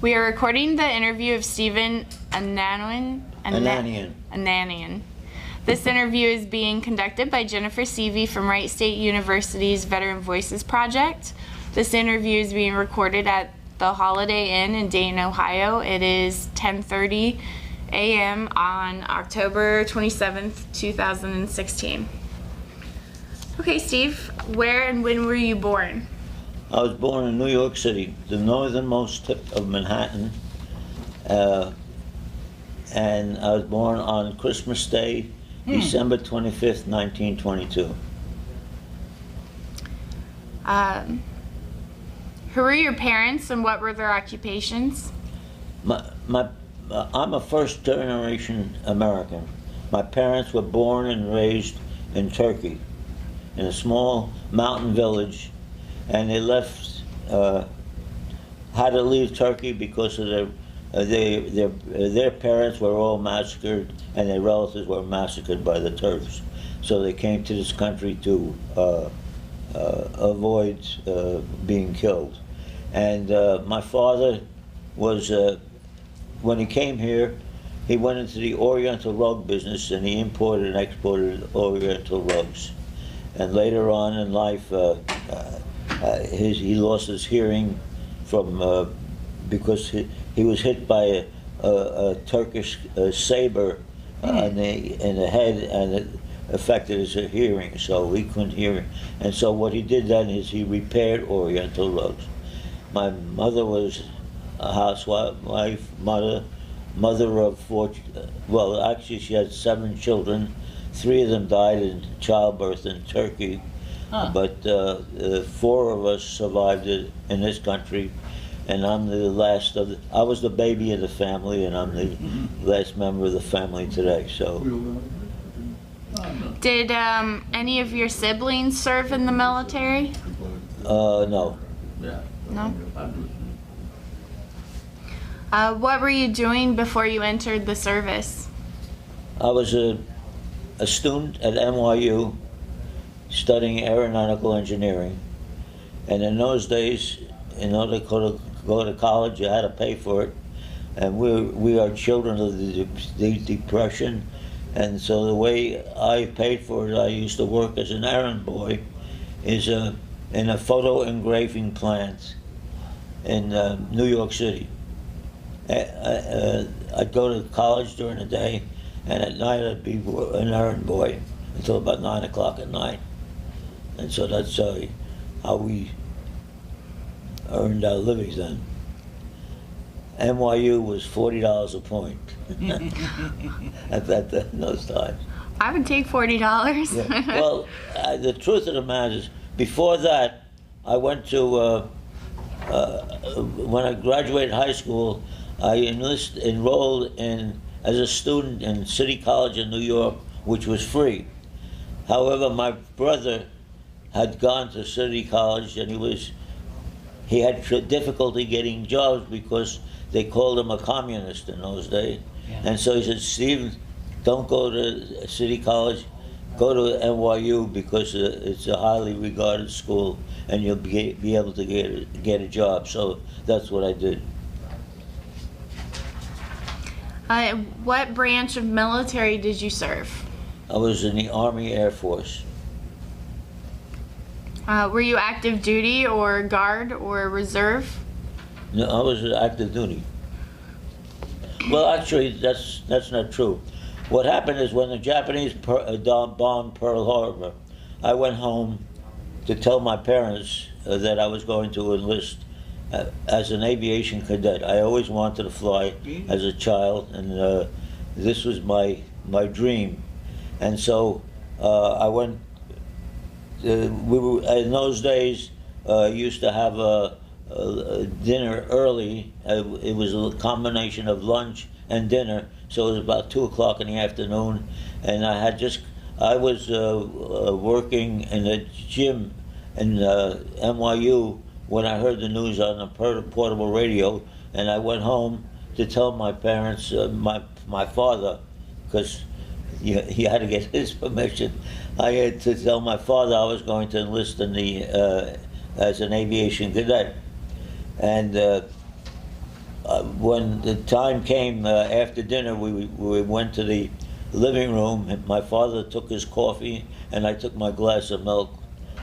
We are recording the interview of Stephen Ananian. This interview is being conducted by Jennifer Seavey from Wright State University's Veteran Voices Project. This interview is being recorded at the Holiday Inn in Dayton, Ohio. It is 10:30 a.m. on October 27th, 2016. Okay, Steve, where and when were you born? I was born in New York City, the northernmost tip of Manhattan, and I was born on Christmas Day, December 25th, 1922. Who were your parents and what were their occupations? I'm a first-generation American. My parents were born and raised in Turkey, in a small mountain village, and they left, had to leave Turkey because of their parents were all massacred and their relatives were massacred by the Turks. So they came to this country to avoid being killed. And my father was, when he came here, he went into the Oriental rug business and he imported and exported Oriental rugs. And later on in life, he lost his hearing from because he was hit by a Turkish saber in the head, and it affected his hearing, so he couldn't hear. And so what he did then is he repaired Oriental rugs. My mother was a housewife, mother of four. Well, actually, she had 7 children. 3 of them died in childbirth in Turkey, but 4 of us survived it in this country, and I'm the last of I was the baby of the family, and I'm the last member of the family today. So, did any of your siblings serve in the military? No. No. What were you doing before you entered the service? I was a student at NYU studying aeronautical engineering, and in those days, in order to go to college, you had to pay for it, and we are children of the Depression, and so the way I paid for it, I used to work as an errand boy, is in a photo engraving plant in New York City. I'd go to college during the day, and at night I'd be an errand boy until about 9 o'clock at night. And so that's how we earned our livings then. NYU was $40 a point at those times. I would take $40. Yeah. Well, the truth of the matter is, before that, I went to, when I graduated high school, I enrolled as a student in City College in New York, which was free. However, my brother had gone to City College, and he had difficulty getting jobs because they called him a communist in those days. Yeah. And so he said, "Steve, don't go to City College, go to NYU because it's a highly regarded school, and you'll be able to get a job." So that's what I did. What branch of military did you serve? I was in the Army Air Force. Were you active duty or guard or reserve? No, I was active duty. Well, actually, that's not true. What happened is when the Japanese bombed Pearl Harbor, I went home to tell my parents that I was going to enlist as an aviation cadet. I always wanted to fly as a child, and this was my dream. And so I went. We were in those days used to have a dinner early. It was a combination of lunch and dinner, so it was about 2 o'clock in the afternoon, and I was working in a gym in NYU when I heard the news on the portable radio, and I went home to tell my parents, my father, because he had to get his permission. I had to tell my father I was going to enlist in the as an aviation cadet, and when the time came after dinner, we went to the living room. And my father took his coffee, and I took my glass of milk.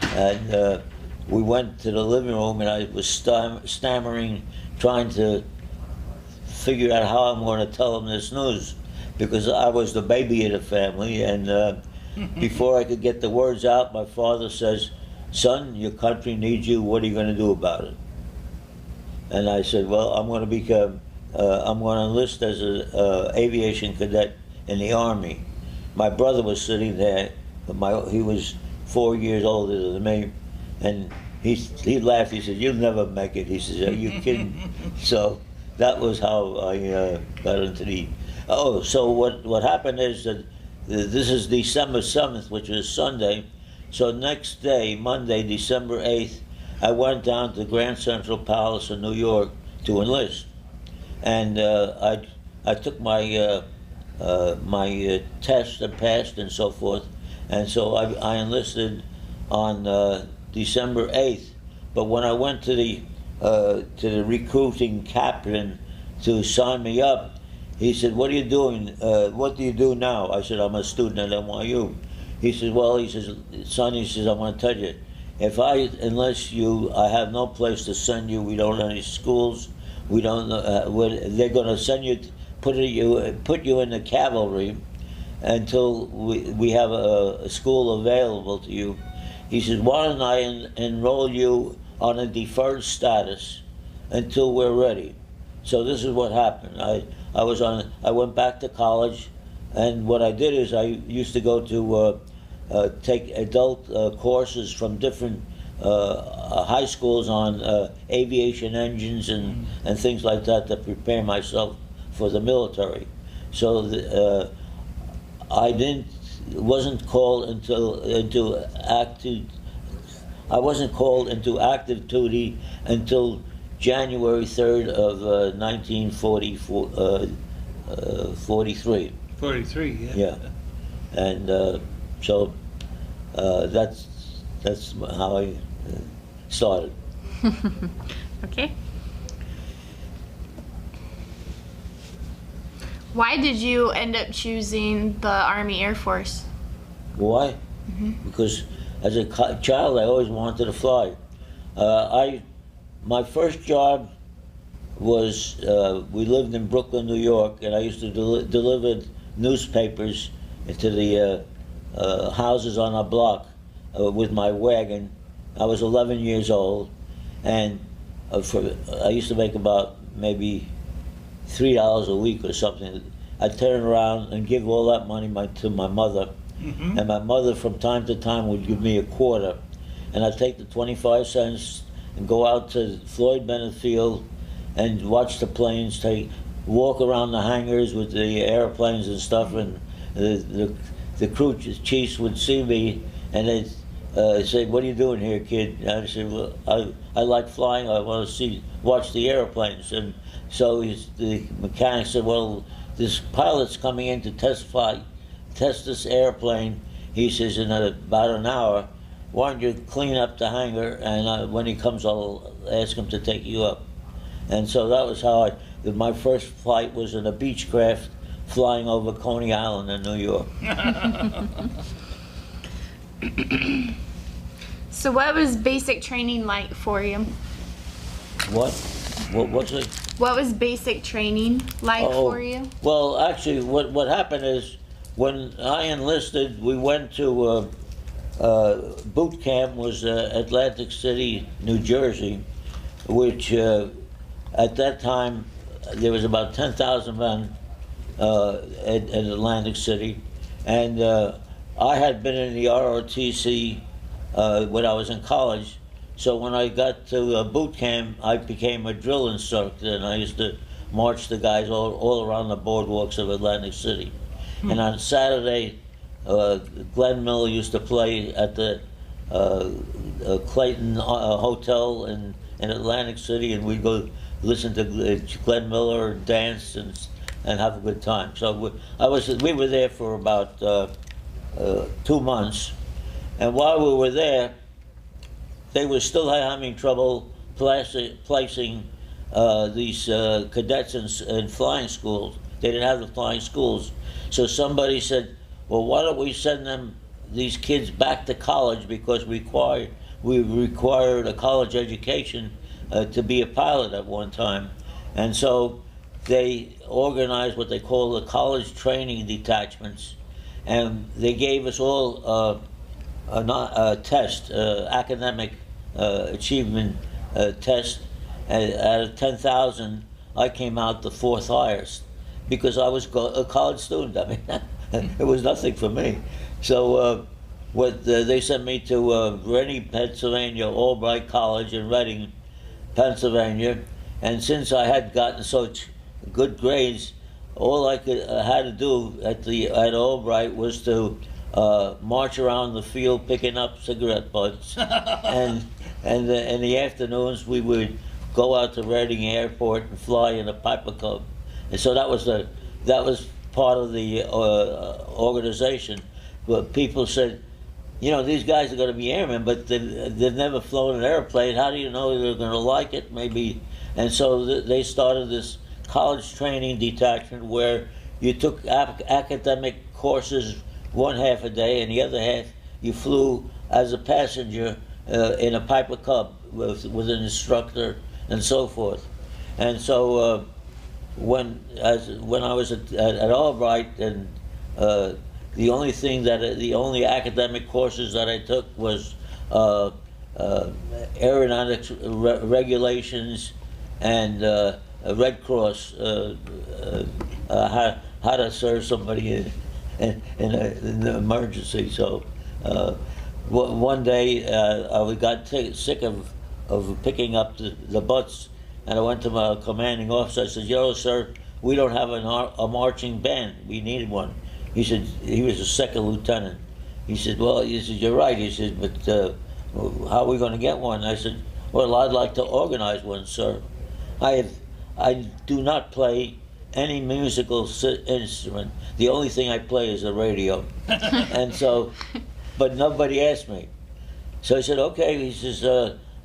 And we went to the living room, and I was stammering, trying to figure out how I'm going to tell him this news, because I was the baby of the family. And before I could get the words out, my father says, "Son, your country needs you. What are you going to do about it?" And I said, "Well, I'm going to enlist as an aviation cadet in the Army." My brother was sitting there. He was 4 years older than me, and he laughed. He said, "You'll never make it." He says, "Are you kidding?" So that was how I got into the. Oh, so what happened is that this is December 7th, which is Sunday. So next day, Monday, December 8th, I went down to Grand Central Palace in New York to enlist, and I took my my test and passed and so forth, and so I enlisted on December 8th. But when I went to the recruiting captain to sign me up, he said, "What are you doing? What do you do now?" I said, "I'm a student at NYU." He says, "Well," he says, "Son," he says, "I want to tell you, if I enlist you, I have no place to send you. We don't have any schools. We don't. They're going to send you, put you in the cavalry until we have a school available to you." He says, "Why don't I enroll you on a deferred status until we're ready?" So this is what happened. I went back to college, and what I did is I used to go to take adult courses from different high schools on aviation engines and things like that to prepare myself for the military. So I wasn't called into active duty until January 3rd of 1943. 43, yeah. Yeah, and so that's how I started. Okay. Why did you end up choosing the Army Air Force? Why? Because as a child, I always wanted to fly. My first job was, we lived in Brooklyn, New York, and I used to deliver newspapers to the houses on our block with my wagon. I was 11 years old, and I used to make about maybe $3 a week or something. I'd turn around and give all that money to my mother, and my mother from time to time would give me a quarter, and I'd take the 25 cents and go out to Floyd Bennett Field and watch the planes walk around the hangars with the airplanes and stuff, and the crew chiefs would see me and they'd say, "What are you doing here, kid?" And I said, "Well, I like flying. I want to watch the airplanes." And so the mechanic said, "Well, this pilot's coming in to test this airplane." He says, "In about an hour, why don't you clean up the hangar, and when he comes, I'll ask him to take you up." And so that was how my first flight was in a Beechcraft flying over Coney Island in New York. So what was basic training like for you? What's it? What was basic training like for you? Well, actually, what happened is when I enlisted, we went to boot camp was Atlantic City, New Jersey, which at that time there was about 10,000 men at Atlantic City, and I had been in the ROTC when I was in college. So when I got to boot camp, I became a drill instructor, and I used to march the guys all around the boardwalks of Atlantic City. And on Saturday, Glenn Miller used to play at the Clayton Hotel in Atlantic City, and we'd go listen to Glenn Miller, dance, and have a good time. So we were there for about 2 months, and while we were there, they were still having trouble placing these cadets in flying schools. They didn't have the flying schools. So somebody said, well, why don't we send these kids back to college, because we required a college education to be a pilot at one time. And so they organized what they call the college training detachments, and they gave us all a test, academic achievement test. Out of 10,000, I came out the fourth highest, because I was a college student. I mean, it was nothing for me. So they sent me to Reading, Pennsylvania, Albright College in Reading, Pennsylvania. And since I had gotten such good grades, all I had to do at Albright was to march around the field picking up cigarette butts, and in the afternoons we would go out to Reading Airport and fly in a Piper Cub. And so that was part of the organization. But people said, you know, these guys are going to be airmen, but they've never flown an airplane. How do you know they're going to like it? Maybe. And so they started this college training detachment where you took academic courses one half a day, and the other half you flew as a passenger in a Piper Cub with an instructor and so forth. And so when I was at Albright, and the only academic courses that I took was aeronautics regulations and Red Cross, how to serve somebody in an emergency. So one day I got sick of picking up the butts, and I went to my commanding officer. I said, you know, sir, we don't have a marching band. We need one. He said, he was a second lieutenant. He said, well, you're right. He said, but how are we going to get one? I said, well, I'd like to organize one, sir. I do not play any musical instrument. The only thing I play is the radio. And so, but nobody asked me. So I said, okay. He says,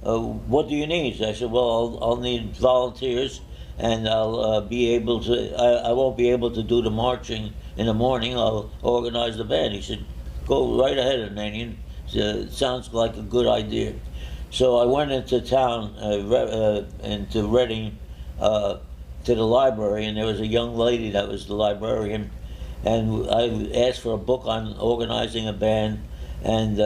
what do you need? I said, well, I'll need volunteers, and I'll be able to, I won't be able to do the marching in the morning. I'll organize the band. He said, go right ahead, Ananian. It sounds like a good idea. So I went into town, into Reading, to the library, and there was a young lady that was the librarian, and I asked for a book on organizing a band, and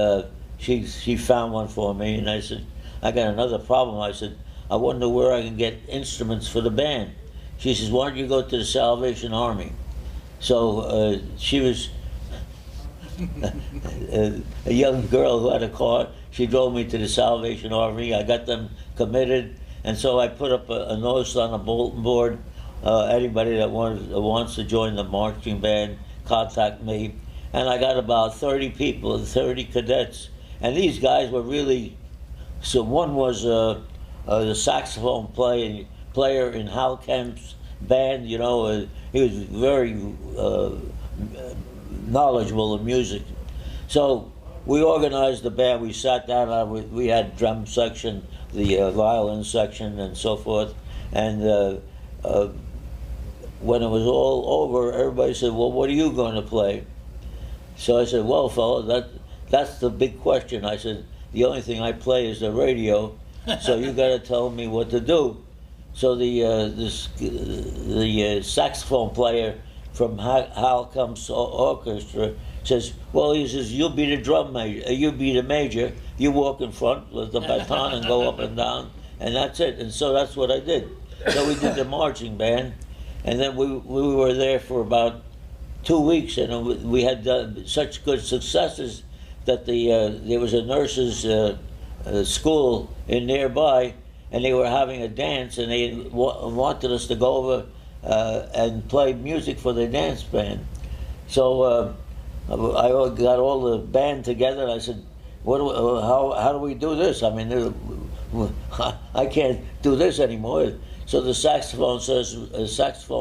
she found one for me, and I said, I got another problem. I said, I wonder where I can get instruments for the band. She says, why don't you go to the Salvation Army? So she was a young girl who had a car. She drove me to the Salvation Army. I got them committed, and so I put up a notice on a bulletin board. Anybody that wants to join the marching band, contact me. And I got about 30 people, 30 cadets. And these guys were really, so one was the saxophone player in Hal Kemp's band. You know, he was very knowledgeable in music. So we organized the band. We sat down. We had drum section, the violin section, and so forth. And when it was all over, everybody said, "Well, what are you going to play?" So I said, "Well, fella, that's the big question." I said, "The only thing I play is the radio, so you got to tell me what to do." So the saxophone player from Hal Kemp's orchestra says, "Well," he says, "you'll be the drum major. You be the major. You walk in front with the baton and go up and down, and that's it." And so that's what I did. So we did the marching band, and then we were there for about 2 weeks, and we had such good successes that there was a nurses' school in nearby, and they were having a dance, and they wanted us to go over and play music for the dance band. So I got all the band together, and I said, how do we do this? I mean, I can't do this anymore. So the saxophone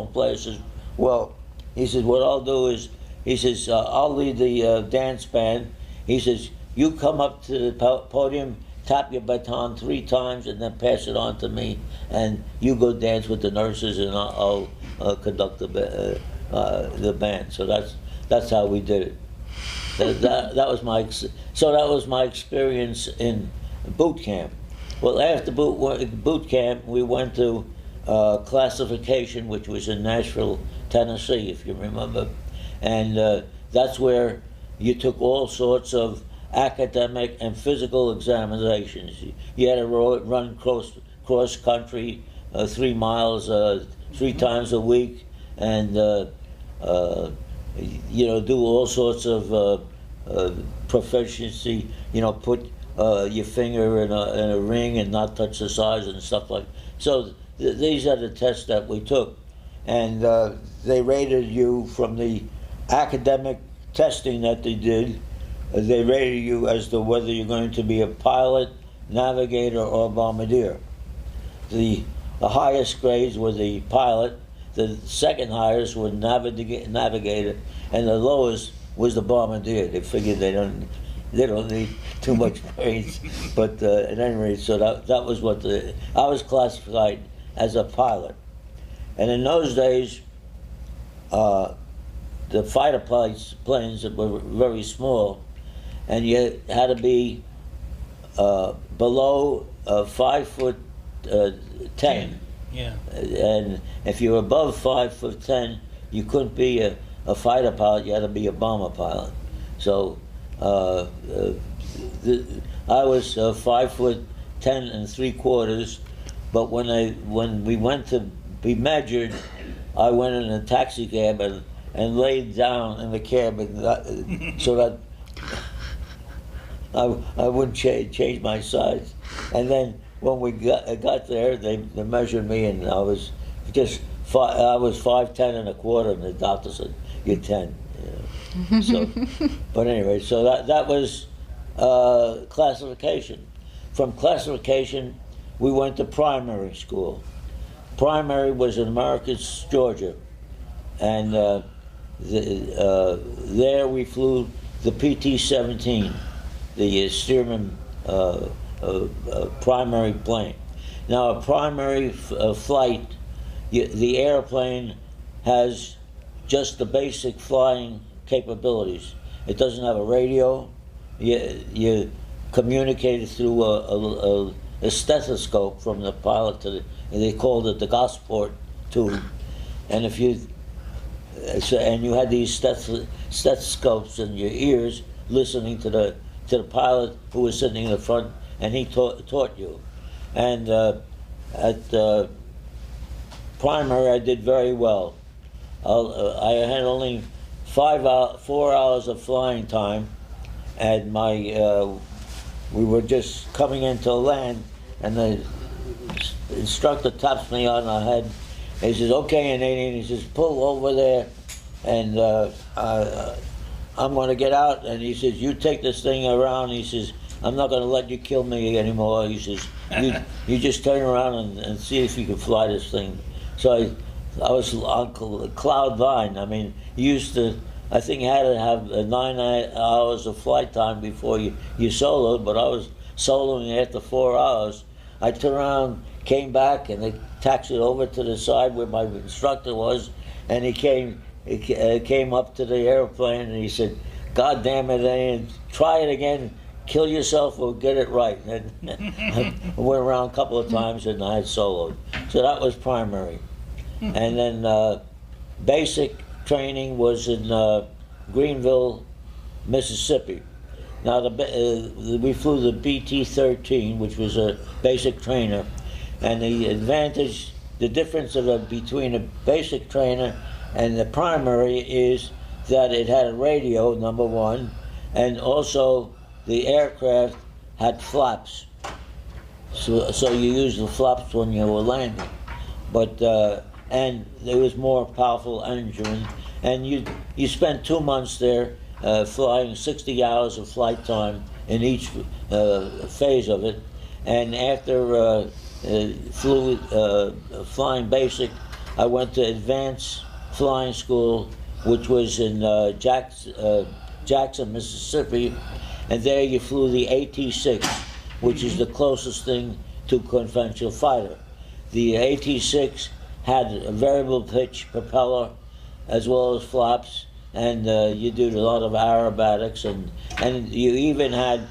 player says, "Well," he says, "what I'll do is," he says, "I'll lead the dance band." He says, "You come up to the podium, tap your baton 3 times and then pass it on to me, and you go dance with the nurses, and I'll conduct the band. So that's how we did it. That was my experience in boot camp. Well, after boot camp, we went to classification, which was in Nashville, Tennessee, if you remember, and that's where you took all sorts of academic and physical examinations. You had to run cross country 3 miles 3 times a week, and do all sorts of proficiency. Put your finger in a ring and not touch the sides and stuff like. So these are the tests that we took, and they rated you from the academic testing that they did. They rated you as to whether you're going to be a pilot, navigator, or bombardier. The highest grades were the pilot, the second highest were navigator, and the lowest was the bombardier. They figured they don't need too much grades, but at any rate, so that was what I was classified as a pilot. And in those days, the fighter planes were very small, and you had to be below 5'10". Yeah. And if you were above 5'10", you couldn't be a fighter pilot. You had to be a bomber pilot. So I was 5'10" and 3/4. But when we went to be measured, I went in a taxi cab and laid down in the cab so that I wouldn't change my size. And then when we got there, they measured me, and I was 5'10" and 1/4, and the doctor said, "You're 10." So, but anyway, so that was classification. From classification, we went to primary school. Primary was in Marcus, Georgia, and there we flew the PT-17, the Stearman primary plane. Now, a primary flight, the airplane has just the basic flying capabilities. It doesn't have a radio. You communicate through a stethoscope from the pilot to they called it the Gosport tube, and and you had these stethoscopes in your ears, listening to the pilot who was sitting in the front, and he taught you. And at primary, I did very well. I had only 4 hours of flying time, and we were just coming into land, and the instructor taps me on the head. He says, "Okay, Ananian," he says, "pull over there, and I'm going to get out." And he says, "You take this thing around." He says, "I'm not going to let you kill me anymore." He says, you just turn around and see if you can fly this thing." So I was on cloud 9. I mean, you used to, I think you had to have 9 hours of flight time before you soloed, but I was soloing after 4 hours. I turned around, came back, and they taxied over to the side where my instructor was, and he came up to the airplane, and he said, "God damn it, Ananian, try it again, kill yourself or get it right." And I went around a couple of times, and I had soloed. So that was primary. And then basic training was in Greenville, Mississippi. Now we flew the BT-13, which was a basic trainer, and the difference between a basic trainer and the primary is that it had a radio, number one, and also the aircraft had flaps. So you used the flaps when you were landing, but and there was more powerful engine, and you spent 2 months there flying 60 hours of flight time in each phase of it, and after flying basic, I went to advanced flying school, which was in Jackson, Mississippi, and there you flew the AT-6. which is the closest thing to conventional fighter. The AT-6 had a variable pitch propeller as well as flaps, and you did a lot of aerobatics, and you even had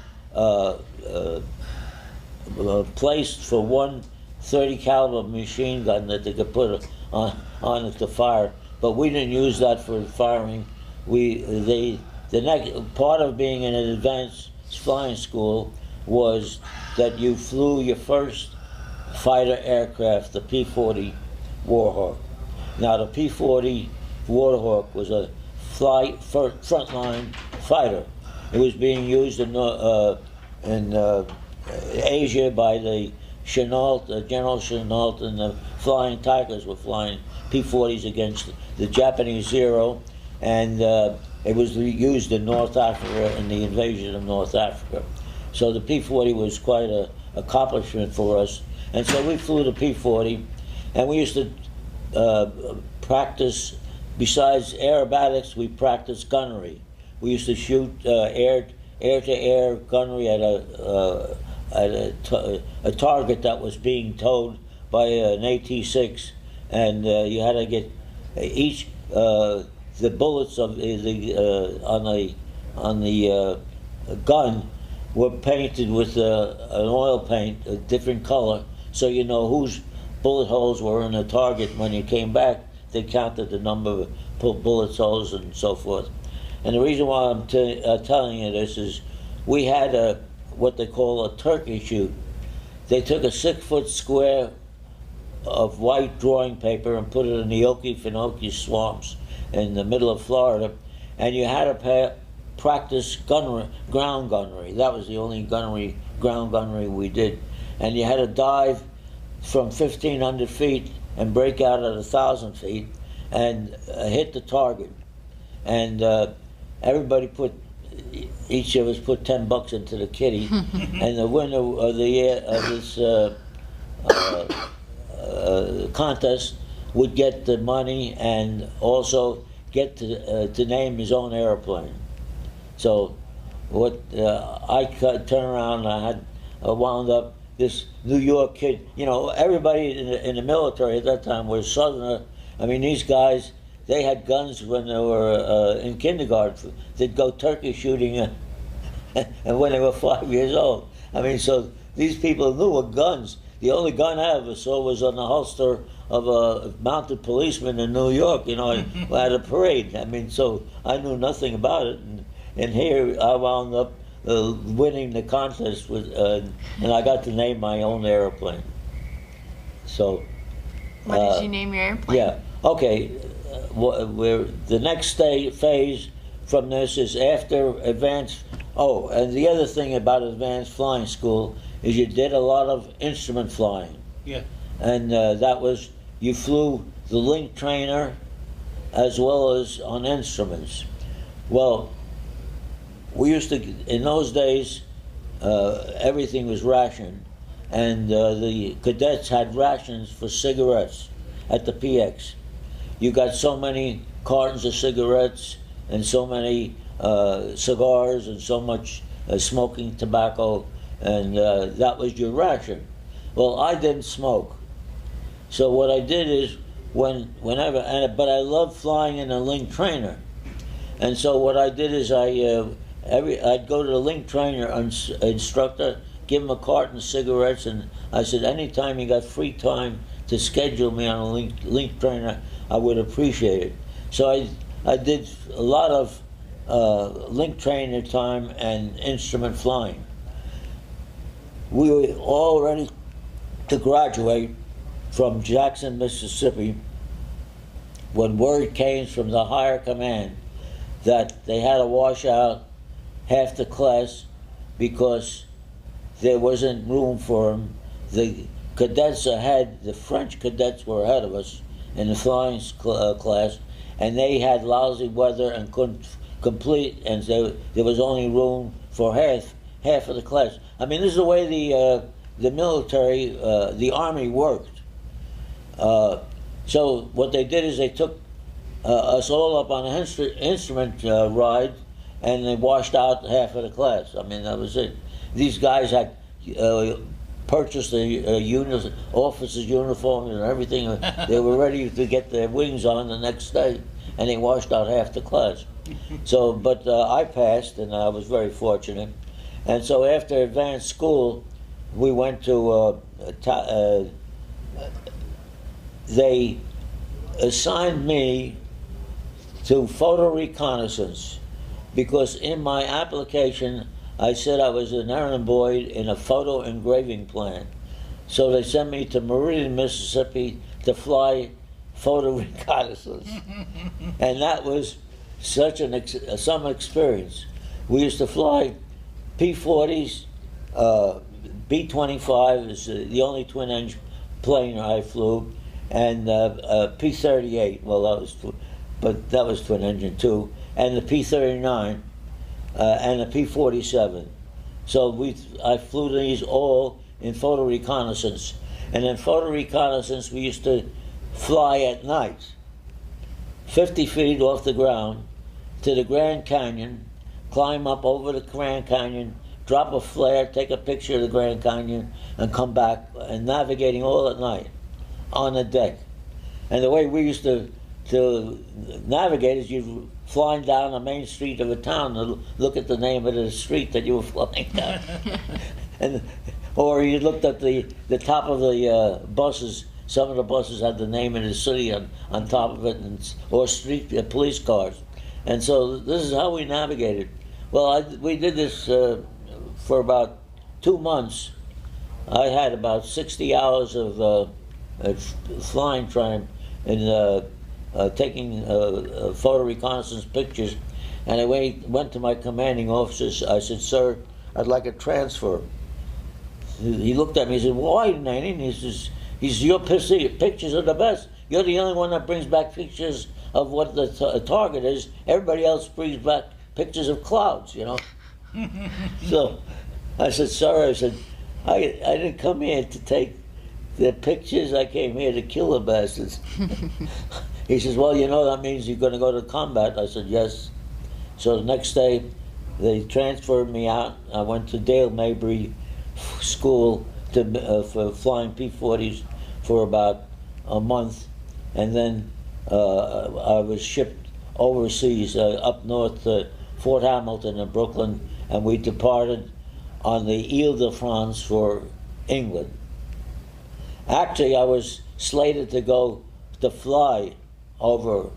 placed for one 30 caliber machine gun that they could put on it to fire, but we didn't use that for firing. The next part of being in an advanced flying school was that you flew your first fighter aircraft, the P-40 Warhawk. Now the P-40 Warhawk was a frontline fighter. It was being used in Asia by the Chenault, General Chenault, and the Flying Tigers were flying P-40s against the Japanese Zero, and it was used in North Africa in the invasion of North Africa. So the P-40 was quite an accomplishment for us, and so we flew the P-40, and we used to practice. Besides aerobatics, we practiced gunnery. We used to shoot air-to-air gunnery at a target that was being towed by an AT-6, and you had to get each the bullets of on the gun were painted with an oil paint, a different color, so you know whose bullet holes were in the target. When you came back, they counted the number of bullet holes and so forth. And the reason why I'm telling you this is we had what they call a turkey shoot. They took a 6-foot square of white drawing paper and put it in the Okefenokee swamps in the middle of Florida, and you had to practice ground gunnery. That was the only ground gunnery we did. And you had to dive from 1,500 feet and break out at 1,000 feet and hit the target. And everybody each of us put $10 into the kitty, and the winner of this contest would get the money and also get to name his own airplane. So what I turned around, I wound up this New York kid. You know, everybody in the military at that time was Southerner. I mean, these guys, they had guns when they were in kindergarten. They'd go turkey shooting and when they were 5 years old. I mean, so these people knew what guns. The only gun I ever saw was on the holster of a mounted policeman in New York, you know, at a parade. I mean, so I knew nothing about it. And here I wound up winning the contest with, and I got to name my own airplane. So. What did you name your airplane? Yeah. Okay. The next phase from this is after advanced. Oh, and the other thing about advanced flying school is you did a lot of instrument flying. Yeah. And that was, you flew the link trainer as well as on instruments. Well, we used to, in those days, everything was rationed, and the cadets had rations for cigarettes at the PX. You got so many cartons of cigarettes and so many cigars and so much smoking tobacco, and that was your ration. Well, I didn't smoke, so what I did is whenever, but I loved flying in a link trainer, and so what I did is I'd go to the link trainer instructor, give him a carton of cigarettes, and I said, anytime you got free time to schedule me on a link trainer, I would appreciate it. So I did a lot of link trainer time and instrument flying. We were all ready to graduate from Jackson, Mississippi, when word came from the higher command that they had to wash out half the class because there wasn't room for them. The cadets ahead, the French cadets were ahead of us in the flying class, and they had lousy weather and couldn't complete, and there was only room for half of the class. I mean, this is the way the military, the Army worked. So what they did is they took us all up on an instrument ride, and they washed out half of the class. I mean, that was it. These guys had purchased the officers' uniforms and everything. They were ready to get their wings on the next day, and they washed out half the class. So, but I passed, and I was very fortunate. And so after advanced school, we went to, they assigned me to photo reconnaissance, because in my application I said I was an errand boy in a photo engraving plant. So they sent me to Meridian, Mississippi to fly photo reconnaissance. And that was such some experience. We used to fly P-40s, B-25 is the only twin-engine plane I flew, and P-38, well, that was twin-engine too, and the P-39, and the P-47. So I flew these all in photo reconnaissance. And in photo reconnaissance, we used to fly at night, 50 feet off the ground, to the Grand Canyon, climb up over the Grand Canyon, drop a flare, take a picture of the Grand Canyon, and come back, and navigating all at night on the deck. And the way we used to navigate is you'd flying down the main street of a town to look at the name of the street that you were flying down. Or you looked at the top of the buses. Some of the buses had the name of the city on top of it, or street police cars. And so this is how we navigated. Well, we did this for about 2 months. I had about 60 hours of flying time and taking photo reconnaissance pictures. And I went to my commanding officer. I said, "Sir, I'd like a transfer." He looked at me and said, "Why, Ananian?" He says, "Your pictures are the best. You're the only one that brings back pictures of what the target is. Everybody else brings back pictures of clouds, you know." So I said, "Sir," I said, I didn't come here to take the pictures. I came here to kill the bastards." He says, "Well, you know, that means you're going to go to combat." I said, "Yes." So the next day, they transferred me out. I went to Dale Mabry School for flying P-40s for about a month, and then I was shipped overseas up north to Fort Hamilton in Brooklyn, and we departed on the Ile-de-France for England. Actually, I was slated to fly over,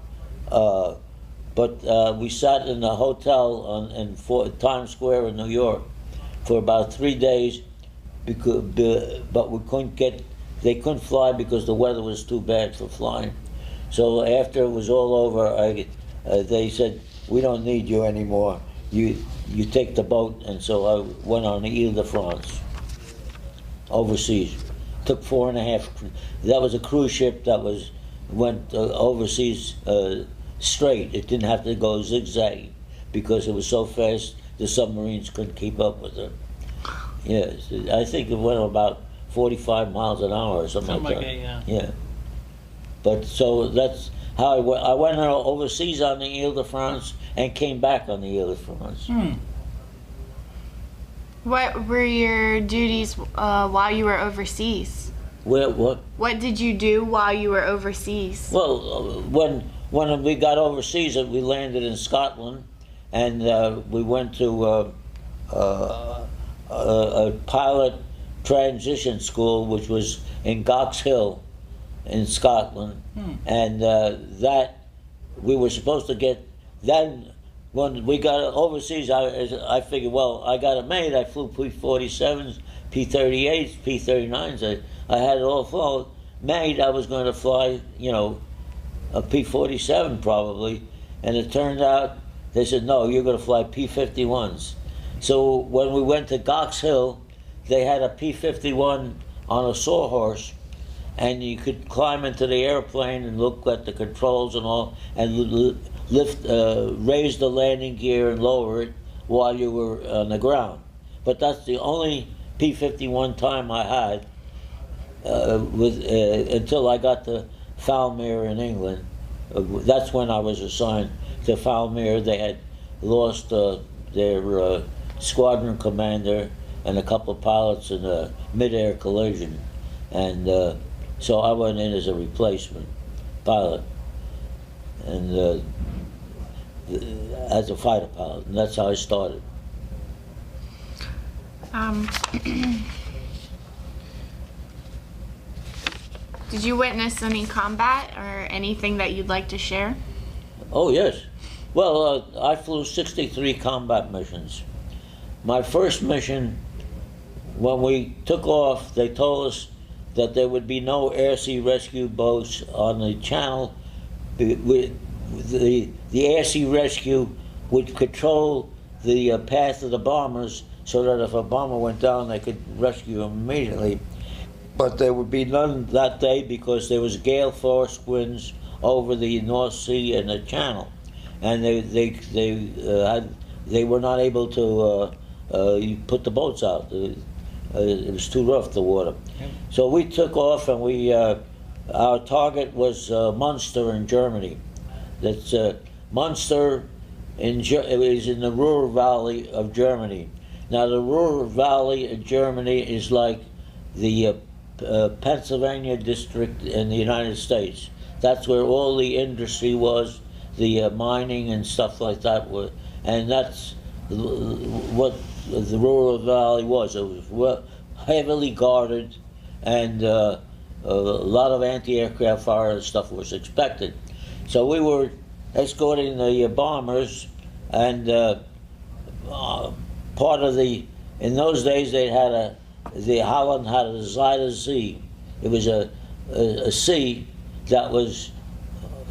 but we sat in a hotel in Times Square in New York for about 3 days, but they couldn't fly because the weather was too bad for flying. So after it was all over, they said, "We don't need you anymore. You take the boat." And so I went on the Ile-de-France overseas. Took 4.5. That was a cruise ship that went overseas straight. It didn't have to go zigzag because it was so fast the submarines couldn't keep up with it. Yes, I think it went about 45 miles an hour or something like that. Yeah. Yeah. But so that's how I went. I went overseas on the Ile-de-France and came back on the Ile-de-France. What were your duties while you were overseas? What? What did you do while you were overseas? Well, when we got overseas, we landed in Scotland, and we went to a pilot transition school, which was in Gox Hill in Scotland. And that we were supposed to get. Then when we got overseas, I figured, well, I got it made. I flew P-47s, P-38s, P-39s. I had it all made. I was going to fly, a P-47 probably. And it turned out, they said, "No, you're going to fly P-51s." So when we went to Gox Hill, they had a P-51 on a sawhorse, and you could climb into the airplane and look at the controls and all, and raise the landing gear and lower it while you were on the ground. But that's the only P-51 time I had until I got to Falmere in England. That's when I was assigned to Falmere. They had lost their squadron commander, and a couple of pilots in a mid-air collision. And so I went in as a replacement pilot, and as a fighter pilot, and that's how I started. Did you witness any combat or anything that you'd like to share? Oh, yes. Well, I flew 63 combat missions. My first mission, when we took off, they told us that there would be no air-sea rescue boats on the channel. The air-sea rescue would control the path of the bombers so that if a bomber went down, they could rescue him immediately. But there would be none that day because there was gale force winds over the North Sea and the Channel, and they were not able to put the boats out. It was too rough, the water. Yep. So we took off, and our target was Munster in Germany. That's Munster it was in the Ruhr Valley of Germany. Now the Ruhr Valley in Germany is like the Pennsylvania district in the United States. That's where all the industry was, the mining and stuff like that were, and that's what the Ruhr Valley was. It was heavily guarded, and a lot of anti-aircraft fire and stuff was expected. So we were escorting the bombers, and part of in those days the Holland had a Zuider Sea. It was a sea that was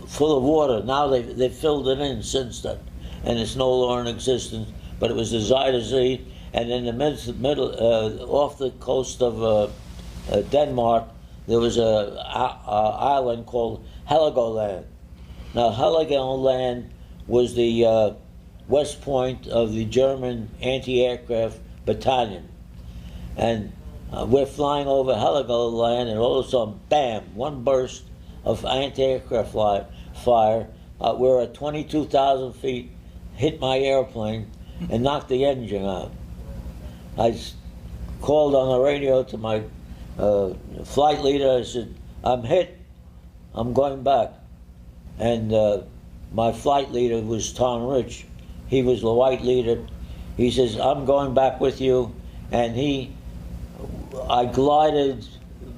full of water. Now they've filled it in since then, and it's no longer in existence. But it was the Zuider Sea, and in the middle, off the coast of Denmark, there was a island called Heligoland. Now Heligoland was the west point of the German anti-aircraft battalion. And we're flying over Heligoland, and all of a sudden, bam, one burst of anti-aircraft fire. We're at 22,000 feet, hit my airplane, and knocked the engine out. I called on the radio to my flight leader. I said, I'm hit, I'm going back. And my flight leader was Tom Rich. He was the white leader. He says, I'm going back with you. And I glided,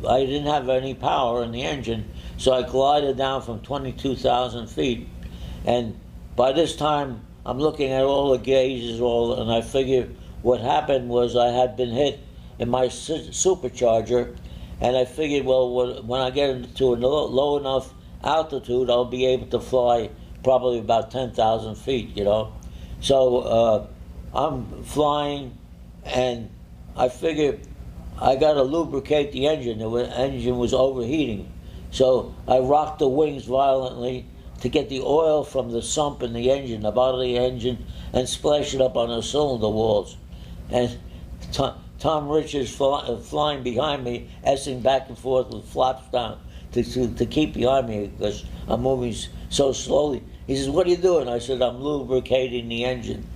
I didn't have any power in the engine, so I glided down from 22,000 feet. And by this time, I'm looking at all the gauges, and I figured what happened was I had been hit in my supercharger, and I figured, well, when I get into a low enough altitude, I'll be able to fly probably about 10,000 feet, you know. So I'm flying, and I figured I got to lubricate the engine. The engine was overheating. So I rocked the wings violently to get the oil from the sump in the engine, the bottom of the engine, and splash it up on the cylinder walls. And Tom Rich is flying behind me, S-ing back and forth with flaps down to keep behind me because I'm moving so slowly. He says, what are you doing? I said, I'm lubricating the engine.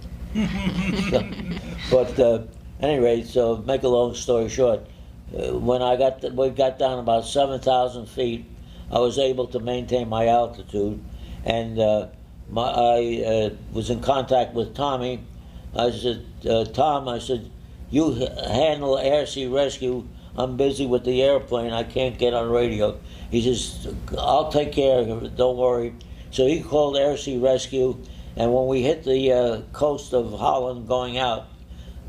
But anyway, so make a long story short, when we got down about 7,000 feet, I was able to maintain my altitude, and I was in contact with Tommy. I said, Tom, I said, you handle air-sea rescue. I'm busy with the airplane. I can't get on radio. He says, I'll take care of it, don't worry. So he called air-sea rescue, and when we hit the coast of Holland going out,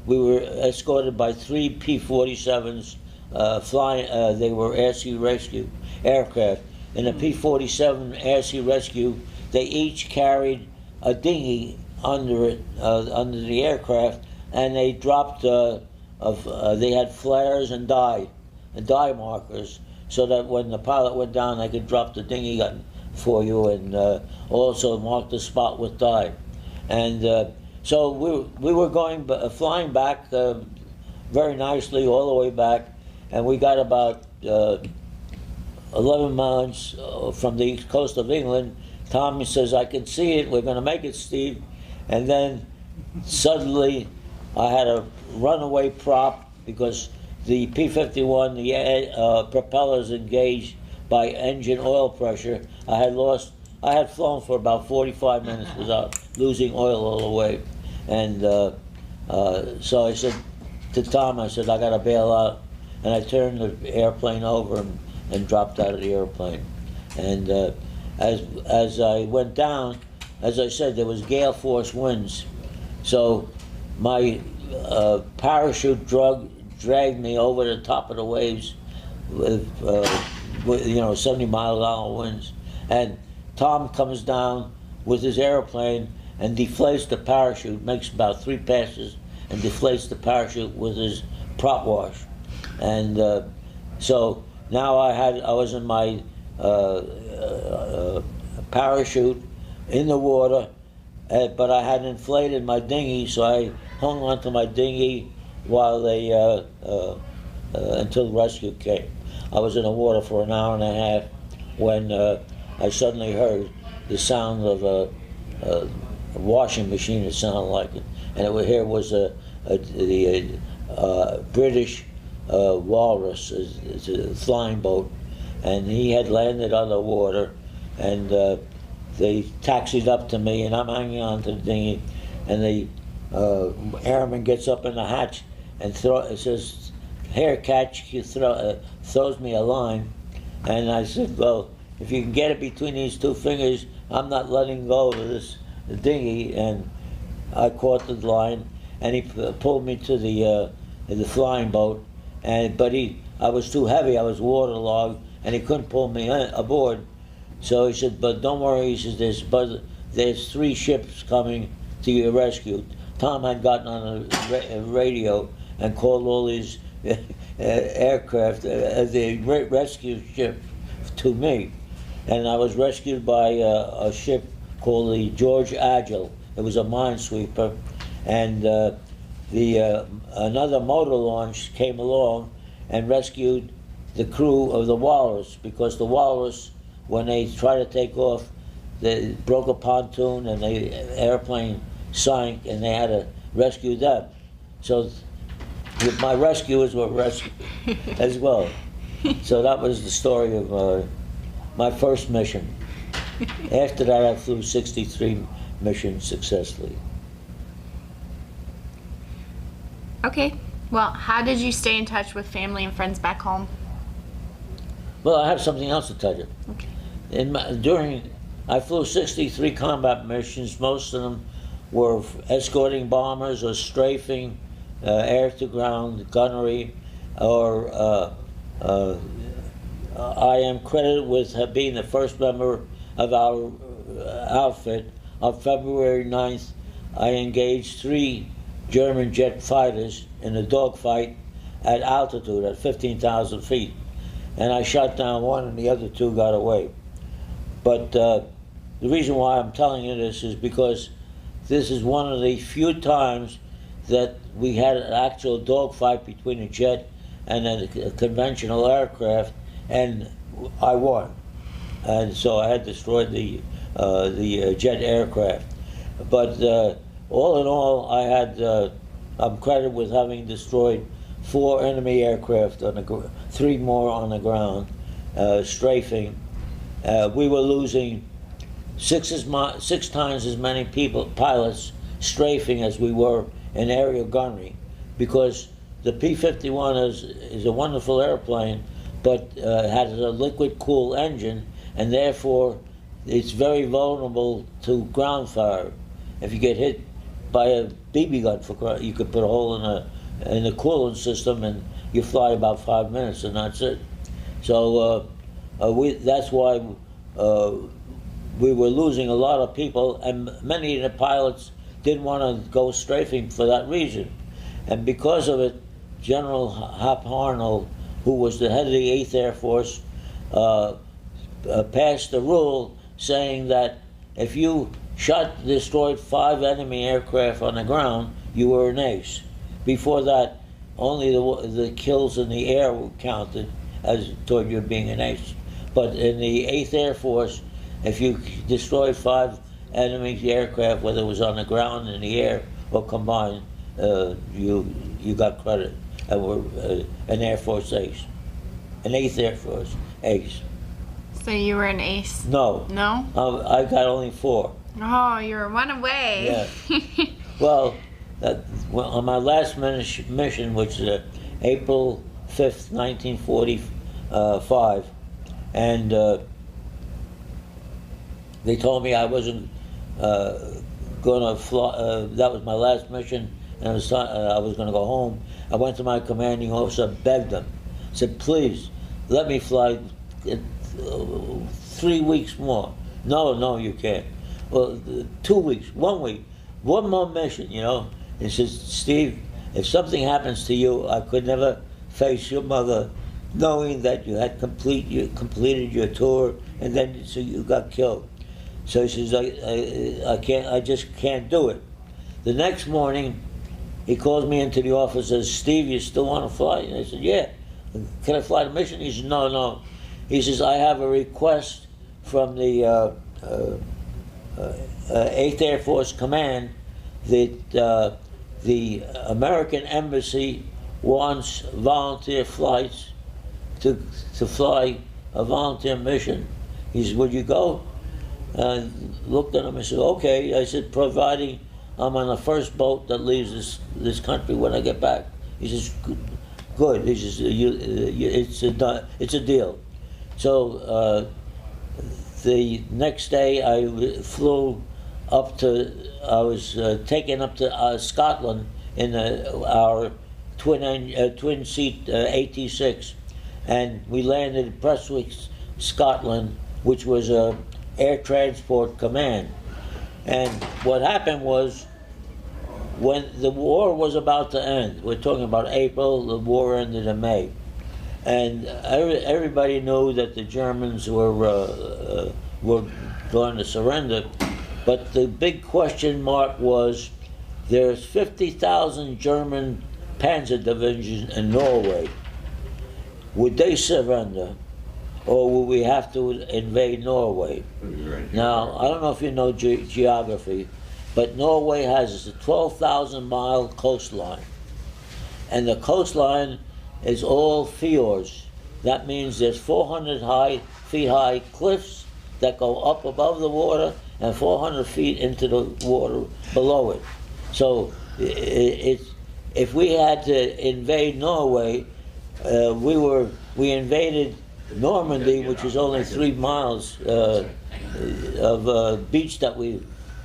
we were escorted by 3 P-47s flying. They were air-sea rescue aircraft. In the P-47 air-sea rescue, they each carried a dinghy under it, under the aircraft, and they dropped. They had flares and dye markers, so that when the pilot went down, they could drop the dinghy gun for you, and also mark the spot with dye. And so we were flying back very nicely all the way back, and we got about 11 miles from the east coast of England. Tommy says, I can see it, we're going to make it, Steve. And then suddenly I had a runaway prop because the P-51, the propellers engaged by engine oil pressure. I had flown for about 45 minutes without losing oil all the way. And so I said to Tom, I said, I got to bail out. And I turned the airplane over and dropped out of the airplane. And as I went down, as I said, there was gale force winds. So my parachute dragged me over the top of the waves with 70-mile-an-hour winds. And Tom comes down with his airplane and deflates the parachute, makes about 3 passes, and deflates the parachute with his prop wash. And so now I was in my parachute in the water, but I had inflated my dinghy, so I hung onto my dinghy while they until the rescue came. I was in the water for an hour and a half when I suddenly heard the sound of a washing machine. It sounded like it, and here was the British Walrus, it's a flying boat, and he had landed on the water, and they taxied up to me, and I'm hanging on to the dinghy, and the airman gets up in the hatch and says, "Here, catch," he throws me a line, and I said, "Well, if you can get it between these 2 fingers, I'm not letting go of this dinghy." And I caught the line, and he pulled me to the flying boat, but I was too heavy, I was waterlogged, and he couldn't pull me aboard. So he said, "But don't worry," he says, there's 3 ships coming to your rescue." Tom had gotten on a radio and called all these aircraft, the rescue ship to me. And I was rescued by a ship called the George Agile. It was a minesweeper. And another motor launch came along and rescued the crew of the Walrus, because the Walrus, when they tried to take off, they broke a pontoon and the airplane sank, and they had to rescue them. So my rescuers were rescued as well. So that was the story of my first mission. After that, I flew 63 missions successfully. Okay. Well, how did you stay in touch with family and friends back home? Well, I have something else to tell you. Okay. I flew 63 combat missions. Most of them were escorting bombers or strafing, air-to-ground gunnery, or I am credited with being the first member of our outfit. On February 9th, I engaged 3 German jet fighters in a dogfight at altitude at 15,000 feet. And I shot down 1 and the other 2 got away. But the reason why I'm telling you this is because this is one of the few times that we had an actual dogfight between a jet and a conventional aircraft, and I won. And so I had destroyed the jet aircraft. But all in all, I'm credited with having destroyed 4 enemy aircraft, 3 more on the ground, strafing. We were losing 6 times as many pilots strafing as we were in aerial gunnery, because the P-51 is a wonderful airplane, but has a liquid-cooled engine, and therefore it's very vulnerable to ground fire. If you get hit by a BB gun, you could put a hole in the coolant system, and you fly about 5 minutes, and that's it. So that's why we were losing a lot of people, and many of the pilots didn't want to go strafing for that reason. And because of it, General Hap Arnold, who was the head of the 8th Air Force, passed a rule saying that if you destroyed 5 enemy aircraft on the ground, you were an ace. Before that, only the kills in the air were counted as toward you being an ace. But in the 8th Air Force, if you destroyed 5 enemy aircraft, whether it was on the ground, in the air, or combined, you got credit, and were an Air Force ace, an 8th Air Force ace. So you were an ace? No. No? I got only 4. Oh, you were one away. Yeah. Well, on my last mission, which is April 5th, 1945, and they told me I wasn't going to fly. That was my last mission, and I was going to go home. I went to my commanding officer, begged him, said, please, let me fly 3 weeks more. No, you can't. Well, 2 weeks, 1 week, one more mission, you know. He says, Steve, if something happens to you, I could never face your mother knowing that you had completed your tour, and then so you got killed. So he says, I just can't do it. The next morning, he calls me into the office and says, Steve, you still want to fly? And I said, yeah. Can I fly the mission? He said, no. He says, I have a request from the 8th Air Force Command that the American Embassy wants volunteer flights to fly a volunteer mission. He said, would you go? I looked at him and said, okay. I said, providing I'm on the first boat that leaves this country when I get back. He says, good. He says, it's a deal. So the next day I flew up to, I was taken up to Scotland in our twin-seat AT-6, and we landed at Prestwick, Scotland, which was a Air Transport Command. And what happened was, when the war was about to end, we're talking about April, the war ended in May, and everybody knew that the Germans were going to surrender, but the big question mark was, there's 50,000 German panzer divisions in Norway. Would they surrender, or will we have to invade Norway? Now, I don't know if you know geography, but Norway has a 12,000-mile coastline, and the coastline is all fjords. That means there's 400 feet high cliffs that go up above the water and 400 feet into the water below it. So if we had to invade Norway, we invaded Normandy, which is only 3 miles of beach that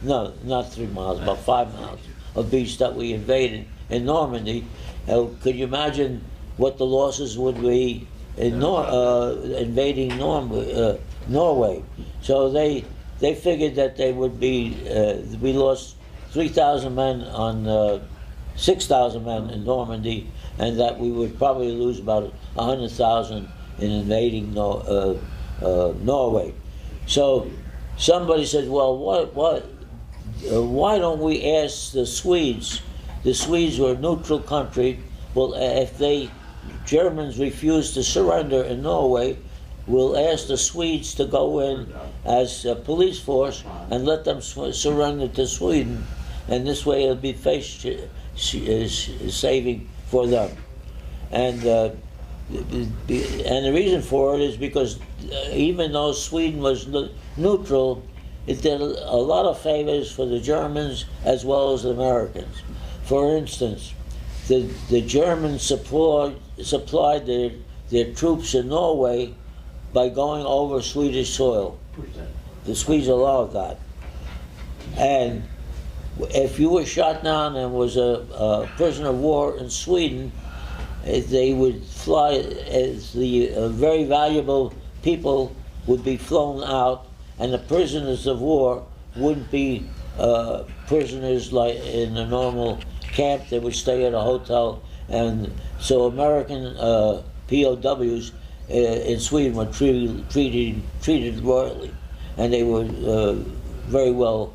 no, not 3 miles, about 5 miles of beach that we invaded in Normandy. Could you imagine what the losses would be in invading Norway? So they figured that they would be, we lost 3,000 men on 6,000 men in Normandy, and that we would probably lose about 100,000 in invading Norway. So somebody said, well, why don't we ask the Swedes? The Swedes were a neutral country. Well, if Germans refuse to surrender in Norway, we'll ask the Swedes to go in as a police force and let them surrender to Sweden, and this way it'll be face saving for them. And the reason for it is because even though Sweden was neutral, it did a lot of favors for the Germans as well as the Americans. For instance, the Germans supplied their troops in Norway by going over Swedish soil. The Swedes allowed that. And if you were shot down and was a prisoner of war in Sweden, they would fly, as the very valuable people would be flown out, and the prisoners of war wouldn't be prisoners like in a normal camp. They would stay at a hotel, and so American POWs in Sweden were treated royally, and they were very well,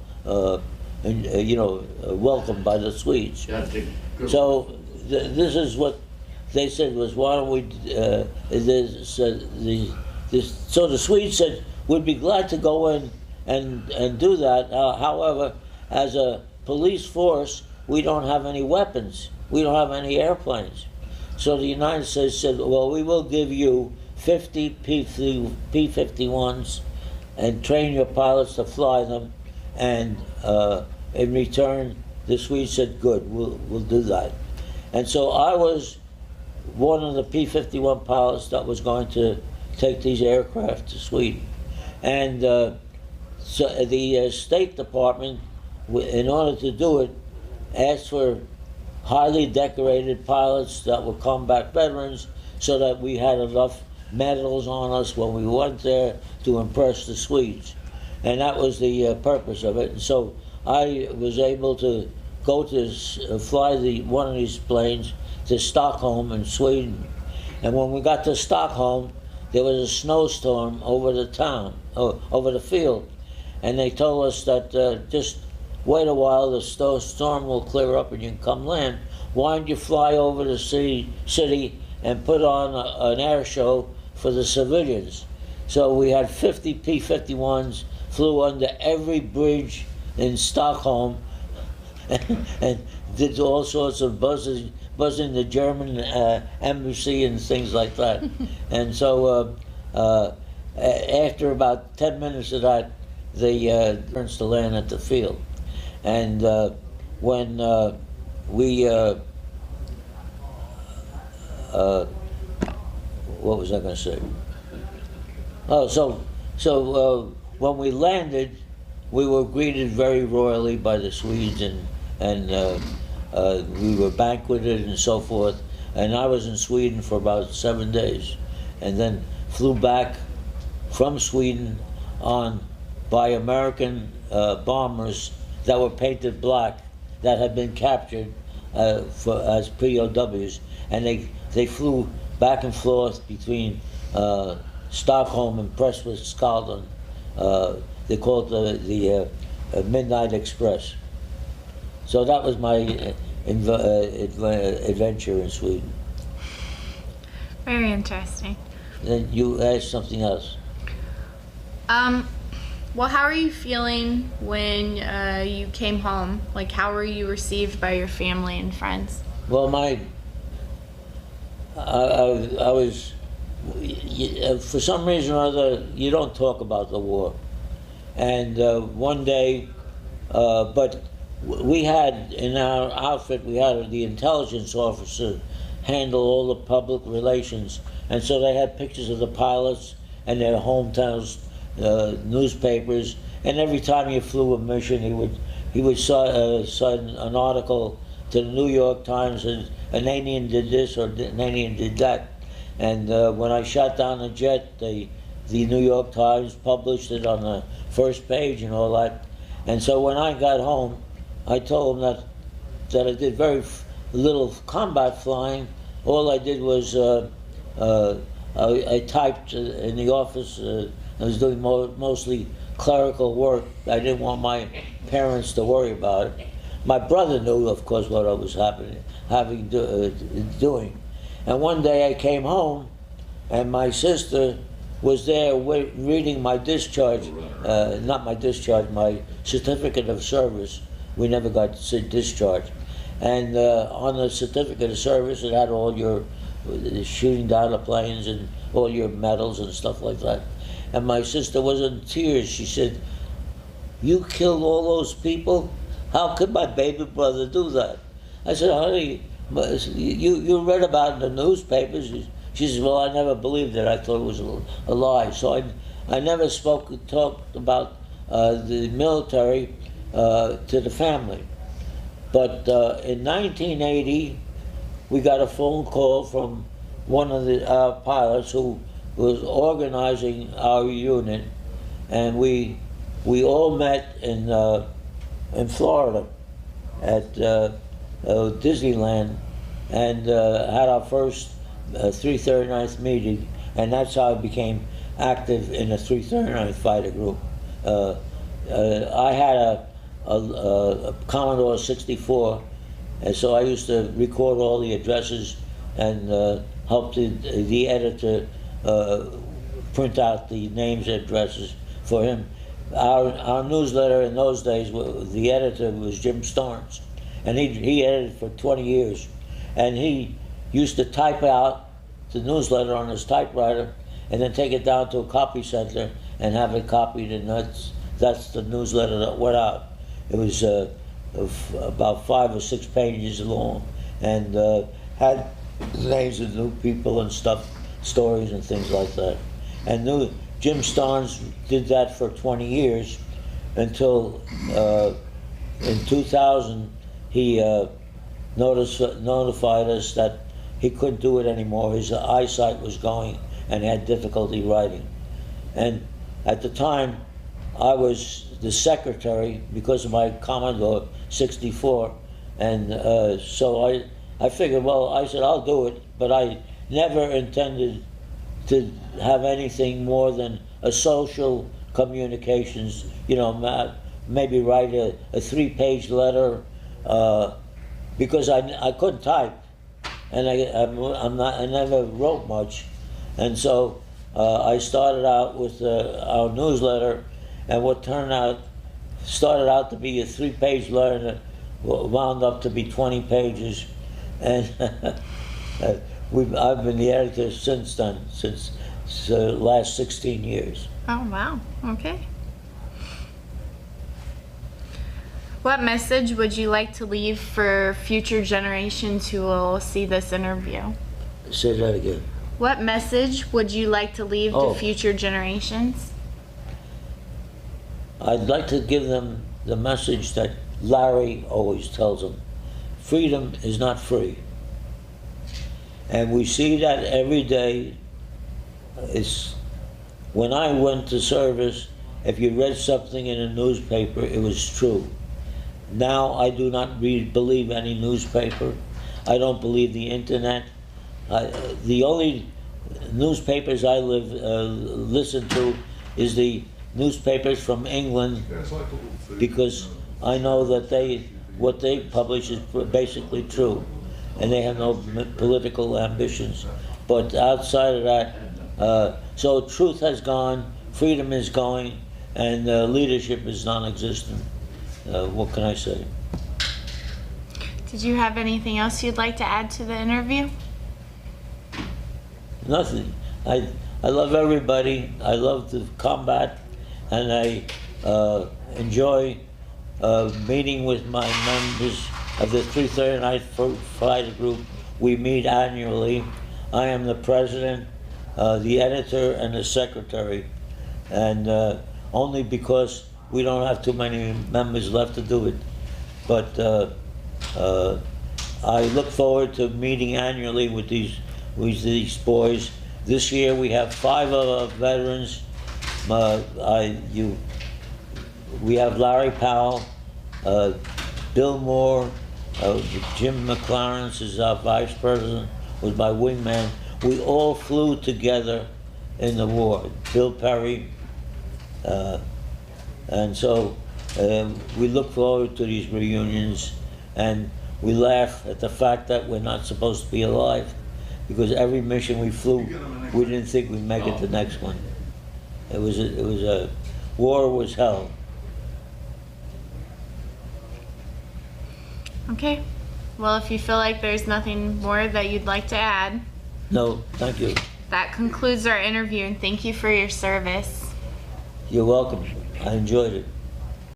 welcomed by the Swedes. So this is what they said was, why don't we? So the Swedes said, we'd be glad to go in and do that. However, as a police force, we don't have any weapons. We don't have any airplanes. So the United States said, well, we will give you 50 P-51s and train your pilots to fly them, and in return, the Swedes said, good, we'll do that. And so I was one of the P-51 pilots that was going to take these aircraft to Sweden. And so the State Department, in order to do it, asked for highly decorated pilots that were combat veterans so that we had enough medals on us when we went there to impress the Swedes. And that was the purpose of it. And so I was able to go to fly one of these planes to Stockholm in Sweden. And when we got to Stockholm, there was a snowstorm over the town, over the field. And they told us that just wait a while, the storm will clear up and you can come land. Why don't you fly over the city and put on an air show for the civilians? So we had 50 P-51s, flew under every bridge in Stockholm, and did all sorts of buzzing the German embassy and things like that. And so after about 10 minutes of that, they turns to land at the field. And when we, what was I going to say? Oh, so when we landed, we were greeted very royally by the Swedes, and we were banqueted and so forth. And I was in Sweden for about 7 days, and then flew back from Sweden by American bombers that were painted black, that had been captured as POWs, and they flew back and forth between Stockholm and Prestwick, Scotland. They called it the Midnight Express. So that was my adventure in Sweden. Very interesting. Then you asked something else. Well, how are you feeling when you came home? Like, how were you received by your family and friends? Well, I was, for some reason or other, you don't talk about the war. And one day, but we had, in our outfit, we had the intelligence officer handle all the public relations. And so they had pictures of the pilots and their hometowns, newspapers, and every time you flew a mission, he would send an article to the New York Times, and Ananian did this or Ananian did that. And when I shot down a jet, the New York Times published it on the first page and all that. And so when I got home, I told them that I did very little combat flying. All I did was I typed in the office. I was doing mostly clerical work. I didn't want my parents to worry about it. My brother knew, of course, what I was doing. And one day I came home, and my sister was there reading my discharge, not my discharge, my certificate of service. We never got discharged. And on the certificate of service, it had all your shooting down the planes and all your medals and stuff like that. And my sister was in tears. She said, "You killed all those people? How could my baby brother do that?" I said, "Honey, you read about it in the newspapers." She says, "Well, I never believed it. I thought it was a lie." So I never talked about the military to the family. But in 1980, we got a phone call from one of our pilots who was organizing our unit, and we all met in Florida at Disneyland, and had our first 339th meeting, and that's how I became active in the 339th Fighter Group. I had a Commodore 64, and so I used to record all the addresses and help the editor print out the names and addresses for him. Our newsletter in those days, the editor was Jim Starnes, and he edited for 20 years, and he used to type out the newsletter on his typewriter, and then take it down to a copy center and have it copied, and that's the newsletter that went out. It was about 5 or 6 pages long, and had names of new people and stuff, stories and things like that. And Jim Starnes did that for 20 years until in 2000 he notified us that he couldn't do it anymore. His eyesight was going and he had difficulty writing. And at the time, I was the secretary because of my Commodore 64, and so I figured, well, I said, I'll do it, but I never intended to have anything more than a social communications, you know, maybe write a 3-page letter, because I couldn't type, and I never wrote much, and so I started out with our newsletter, and what started out to be a 3-page letter wound up to be 20 pages, and I've been the editor since then, since the last 16 years. Oh, wow. Okay. What message would you like to leave for future generations who will see this interview? Say that again. What message would you like to leave to future generations? I'd like to give them the message that Larry always tells them. Freedom is not free. And we see that every day. When I went to service, if you read something in a newspaper, it was true. Now I do not believe any newspaper. I don't believe the internet. The only newspapers I listen to is the newspapers from England, because I know that what they publish is basically true, and they have no political ambitions. But outside of that, so truth has gone, freedom is going, and leadership is non-existent. What can I say? Did you have anything else you'd like to add to the interview? Nothing. I love everybody. I love the combat, and I enjoy meeting with my members of the 339th Fighter Group. We meet annually. I am the president, the editor, and the secretary, and only because we don't have too many members left to do it. But I look forward to meeting annually with these boys. This year we have 5 of our veterans. We have Larry Powell, Bill Moore, Jim McLaren is our vice president, was my wingman. We all flew together in the war. Bill Perry, and so we look forward to these reunions, and we laugh at the fact that we're not supposed to be alive, because every mission we flew, we didn't think we'd make it the next one. It was a war was hell. Okay. Well, if you feel like there's nothing more that you'd like to add. No, thank you. That concludes our interview, and thank you for your service. You're welcome. I enjoyed it.